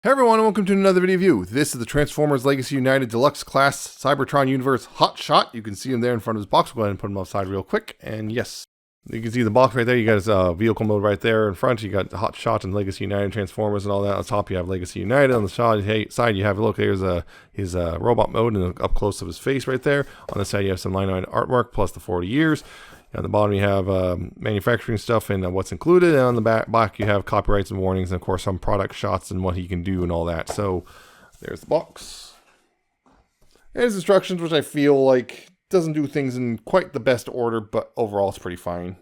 Hey everyone, and welcome to another video review. This is the Transformers Legacy United Deluxe Class Cybertron Universe Hot Shot. You can see him there in front of his box. We'll go ahead and put him outside real quick. And yes, you can see the box right there. You got his vehicle mode right there in front. You got the Hot Shot and Legacy United Transformers and all that. On the top, you have Legacy United. On the side, you have, look, there's his robot mode and up close of his face right there. On the side, you have some line item artwork plus the 40 years. At the bottom, you have manufacturing stuff and what's included. And on the back, you have copyrights and warnings, and of course, some product shots and what he can do and all that. So, there's the box. And his instructions, which I feel like doesn't do things in quite the best order, but overall, it's pretty fine.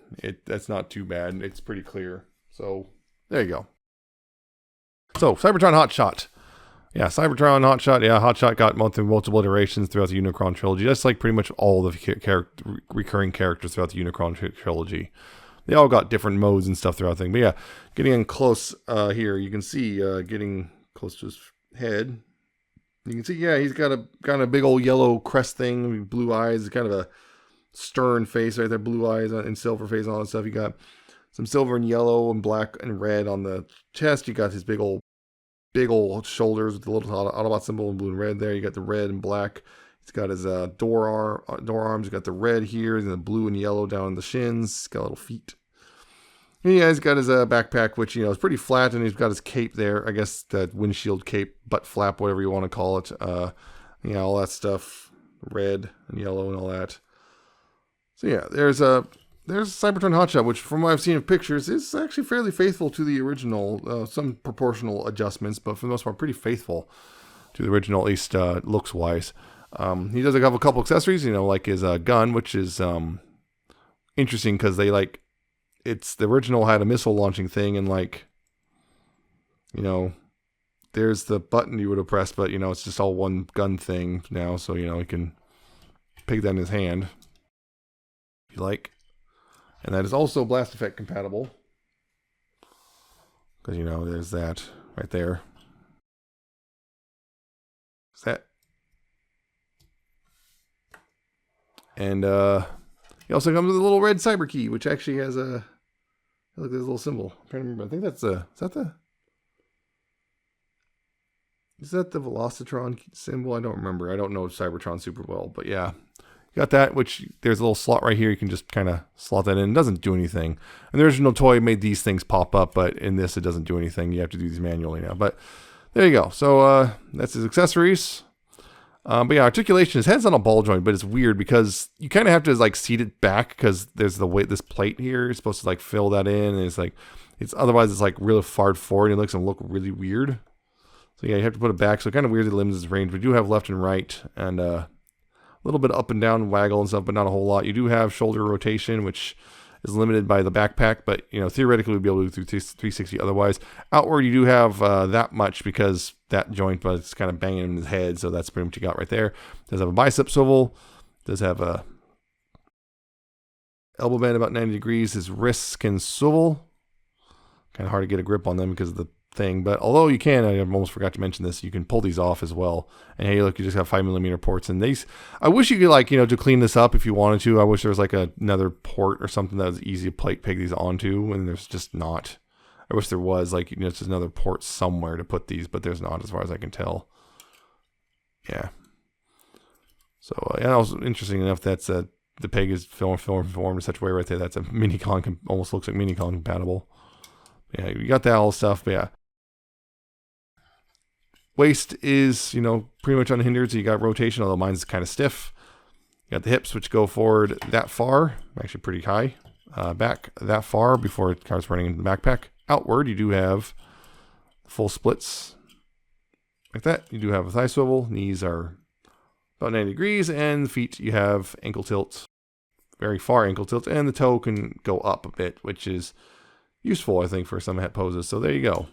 That's not too bad. It's pretty clear. So, there you go. So, Cybertron Hot Shot. Yeah, Cybertron Hot Shot. Yeah, Hot Shot got multiple iterations throughout the Unicron trilogy, just like pretty much all the recurring characters throughout the Unicron trilogy. They all got different modes and stuff throughout the thing. But yeah, getting in close here, you can see getting close to his head. You can see, yeah, he's got a kind of big old yellow crest thing, blue eyes, kind of a stern face right there, blue eyes and silver face and all that stuff. You got some silver and yellow and black and red on the chest. You got his big old shoulders with the little Autobot symbol in blue and red there. You got the red and black. He's got his door arms. You got the red here and the blue and yellow down the shins. He's got little feet. And yeah, he's got his backpack, which, you know, is pretty flat, and he's got his cape there. I guess the windshield cape, butt flap, whatever you want to call it. You know, all that stuff, red and yellow and all that. So yeah, there's Cybertron Hot Shot, which from what I've seen of pictures is actually fairly faithful to the original. Some proportional adjustments, but for the most part, pretty faithful to the original, at least looks-wise. He does have a couple accessories, you know, like his gun, which is interesting because they the original had a missile launching thing, and you know, there's the button you would have pressed, but you know, it's just all one gun thing now, so you know, he can pick that in his hand if you like. And that is also blast effect compatible. Because, you know, there's that right there. Is that? And he also comes with a little red cyber key, which actually has look, there's a little symbol. I'm trying to remember. I think that's is that the Velocitron symbol? I don't remember. I don't know Cybertron super well, but yeah. Got that, which there's a little slot right here. You can just kind of slot that in. It doesn't do anything. And the original toy made these things pop up, but in this, it doesn't do anything. You have to do these manually now. But there you go. So that's his accessories. But yeah, articulation. His head's on a ball joint, but it's weird because you kind of have to seat it back because there's this plate here. You're supposed to fill that in, and it's otherwise it's really far forward and it looks and look really weird. So yeah, you have to put it back. So it kind of weirdly limits its range. We do have left and right, and a little bit up and down waggle and stuff, but not a whole lot. You do have shoulder rotation, which is limited by the backpack, but you know, theoretically we'd be able to do through 360 otherwise. Outward, you do have that much because that joint, but it's kind of banging in his head, so that's pretty much what you got right there. Does have a bicep swivel, does have a elbow bend about 90 degrees. His wrists can swivel. Kind of hard to get a grip on them because of the thing, but although you can, I almost forgot to mention this, you can pull these off as well. And hey, look, you just have 5mm ports, and these, I wish you could you know, to clean this up if you wanted to. I wish there was another port or something that was easy to peg these onto, and there's just not. I wish there was you know, just another port somewhere to put these, but there's not as far as I can tell. Yeah. So yeah, that was interesting enough. That's the peg is formed in such a way right there. That's a Minicon, almost looks like Minicon compatible. Yeah, you got that all stuff, but yeah. Waist is, you know, pretty much unhindered, so you got rotation, although mine's kind of stiff. You got the hips, which go forward that far, actually pretty high. Back that far before it starts running into the backpack. Outward, you do have full splits like that. You do have a thigh swivel. Knees are about 90 degrees, and the feet, you have ankle tilt, very far ankle tilt, and the toe can go up a bit, which is useful, I think, for some head poses. So there you go.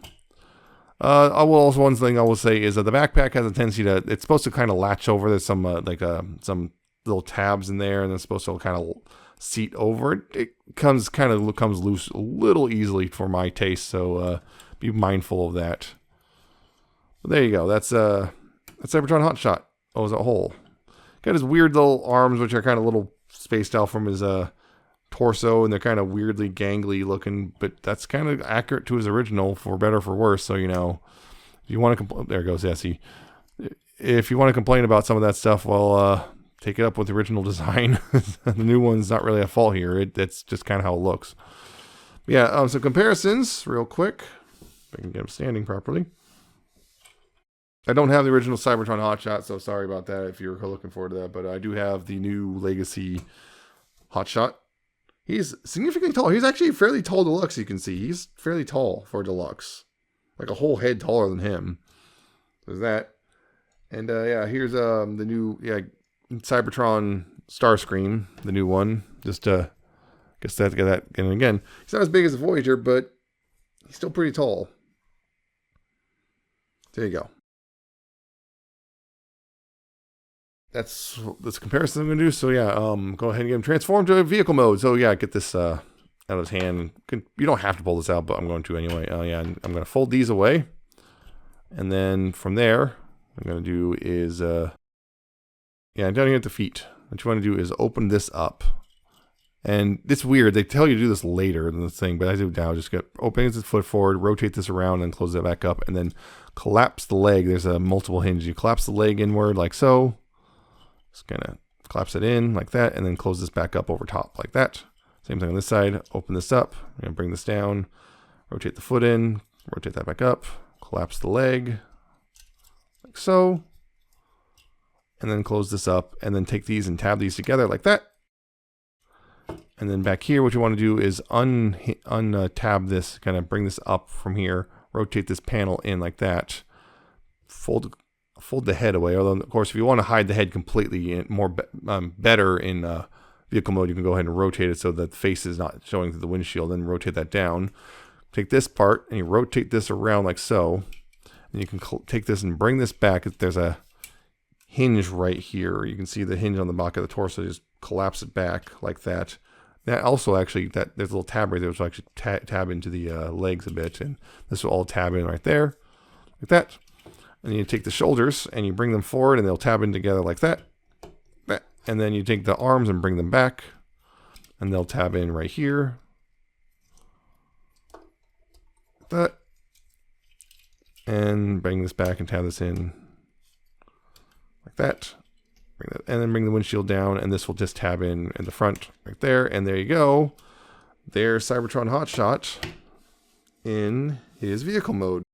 One thing I will say is that the backpack has a tendency to, it's supposed to kind of latch over. There's some some little tabs in there, and it's supposed to kind of seat over. It comes loose a little easily for my taste, so be mindful of that. But there you go. That's Cybertron Hot Shot as a whole. Got his weird little arms, which are kind of little spaced out from his torso, and they're kind of weirdly gangly looking, but that's kind of accurate to his original, for better or for worse. So, you know, You want to there it goes. Yeah, see, if you want to complain about some of that stuff, well, take it up with the original design. The new one's not really at fault here. That's just kind of how it looks. Yeah, some comparisons real quick. If I can get them standing properly. I don't have the original Cybertron Hot Shot, so sorry about that if you're looking forward to that. But I do have the new Legacy Hot Shot. He's significantly tall. He's actually fairly tall deluxe, you can see. He's fairly tall for deluxe. Like a whole head taller than him. There's that. And yeah, here's the new Cybertron Starscream, the new one. Just guess that get that. And again, he's not as big as the Voyager, but he's still pretty tall. There you go. That's comparison I'm going to do. So yeah, go ahead and get him transformed to vehicle mode. So yeah, get this out of his hand. You don't have to pull this out, but I'm going to anyway. Yeah, I'm going to fold these away. And then from there, what I'm going to do is, yeah, down here at the feet. What you want to do is open this up. And it's weird. They tell you to do this later than the thing, but I do now. Just open the foot forward, rotate this around, and close it back up. And then collapse the leg. There's a multiple hinge. You collapse the leg inward like so. Just gonna collapse it in like that, and then close this back up over top like that. Same thing on this side. Open this up. I'm gonna bring this down, rotate the foot in, rotate that back up, collapse the leg like so, and then close this up, and then take these and tab these together like that. And then back here, what you want to do is untab this, kind of bring this up from here, rotate this panel in like that, fold the head away. Although, of course, if you want to hide the head completely, better in vehicle mode, you can go ahead and rotate it so that the face is not showing through the windshield. Then rotate that down. Take this part and you rotate this around like so. And you can take this and bring this back. There's a hinge right here. You can see the hinge on the back of the torso. Just collapse it back like that. That also actually, there's a little tab right there, which will actually tab into the legs a bit. And this will all tab in right there, like that. And you take the shoulders and you bring them forward and they'll tab in together like that. And then you take the arms and bring them back and they'll tab in right here. Like that. And bring this back and tab this in like that. And then bring the windshield down and this will just tab in the front right there. And there you go. There's Cybertron Hot Shot in his vehicle mode.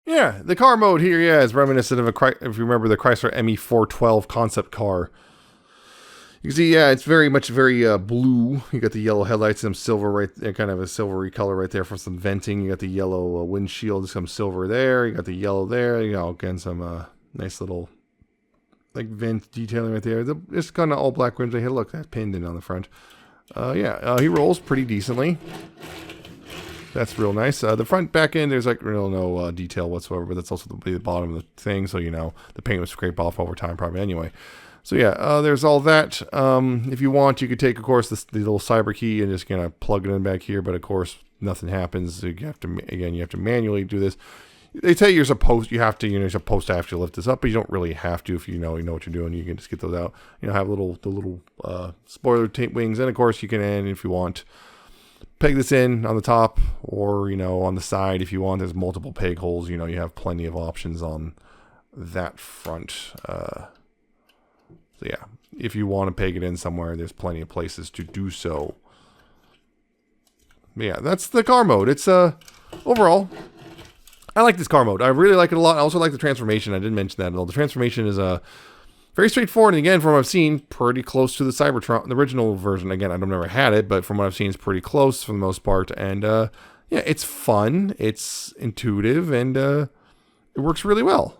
Yeah, the car mode here, yeah, is reminiscent of if you remember the Chrysler ME412 concept car. You can see, yeah, it's very blue. You got the yellow headlights, some silver right there, kind of a silvery color right there for some venting. You got the yellow windshield, some silver there. You got the yellow there. You know, again, some nice little like vent detailing right there. It's kind of all black rims. Hey, look, that pinned in on the front. Yeah, he rolls pretty decently. That's real nice. The front back end, there's like real no detail whatsoever, but that's also the bottom of the thing, so you know the paint was scraped off over time probably anyway. So yeah, there's all that. If you want, you could take, of course, the little cyber key and just kind of plug it in back here, but of course nothing happens. So you have to manually do this. They tell you you're supposed to actually lift this up, but you don't really have to if you know what you're doing. You can just get those out. You know, have the little spoiler tape wings, and of course you can add, if you want, peg this in on the top or, you know, on the side if you want. There's multiple peg holes. You know, you have plenty of options on that front. So yeah, if you want to peg it in somewhere, there's plenty of places to do so. But yeah, that's the car mode. It's overall, I like this car mode. I really like it a lot. I also like the transformation. I didn't mention that at all. The transformation is very straightforward, and again, from what I've seen, pretty close to the Cybertron, the original version. Again, I've never had it, but from what I've seen, it's pretty close for the most part. And yeah, it's fun, it's intuitive, and it works really well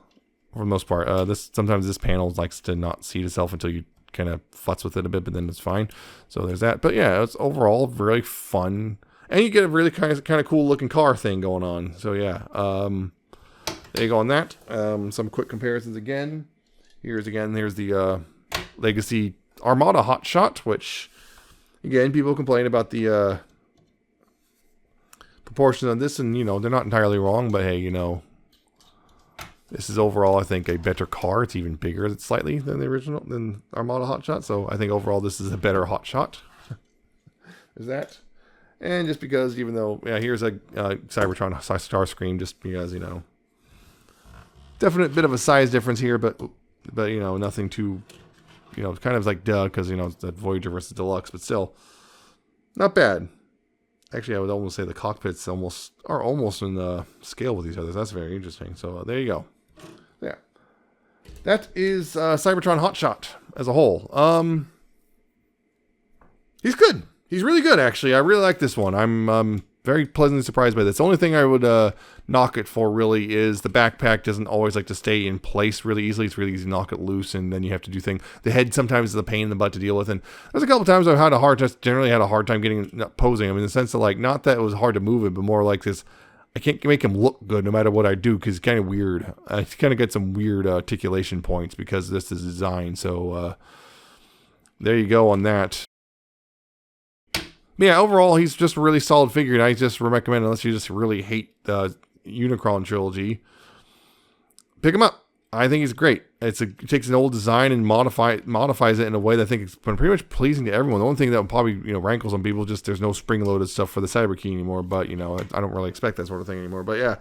for the most part. Sometimes this panel likes to not seat itself until you kind of futz with it a bit, but then it's fine. So there's that. But yeah, it's overall really fun, and you get a really kind of cool looking car thing going on. So yeah, there you go on that. Some quick comparisons again. Here's the Legacy Armada Hot Shot, which, again, people complain about the proportions on this, and, you know, they're not entirely wrong, but hey, you know, this is overall, I think, a better car. It's even bigger slightly than the original, than Armada Hot Shot, so I think overall this is a better Hot Shot. There's that. And just because, even though, yeah, here's a Cybertron Starscream, just because, you know, Definite bit of a size difference here, but you know, nothing too, you know, kind of like duh, because, you know, it's that Voyager versus Deluxe, but still, not bad. Actually, I would almost say the cockpits are almost in the scale with these others. That's very interesting. So there you go. Yeah, that is Cybertron Hot Shot as a whole. He's good. He's really good, actually. I really like this one. I'm very pleasantly surprised by this. The only thing I would knock it for really is the backpack doesn't always like to stay in place really easily. It's really easy to knock it loose, and then you have to do things. The head sometimes is a pain in the butt to deal with, and there's a couple times I've had generally had a hard time posing him, in the sense of, like, not that it was hard to move it, but more like this. I can't make him look good no matter what I do, because he's kind of weird. He's kind of got some weird articulation points because this is design. So there you go on that. Yeah, overall, he's just a really solid figure, and I just recommend, unless you just really hate the Unicron trilogy, pick him up. I think he's great. It takes an old design and modifies it in a way that I think it's been pretty much pleasing to everyone. The only thing that probably, you know, rankles on people, just there's no spring-loaded stuff for the Cyber Key anymore, but, you know, I don't really expect that sort of thing anymore. But yeah,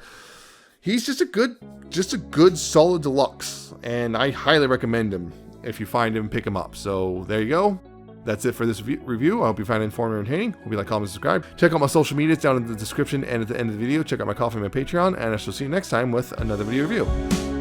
he's just a good solid deluxe, and I highly recommend him. If you find him, pick him up. So there you go. That's it for this review. I hope you find it informative and entertaining. Hope you like, comment, subscribe. Check out my social medias down in the description and at the end of the video. Check out my Ko-fi and my Patreon, and I shall see you next time with another video review.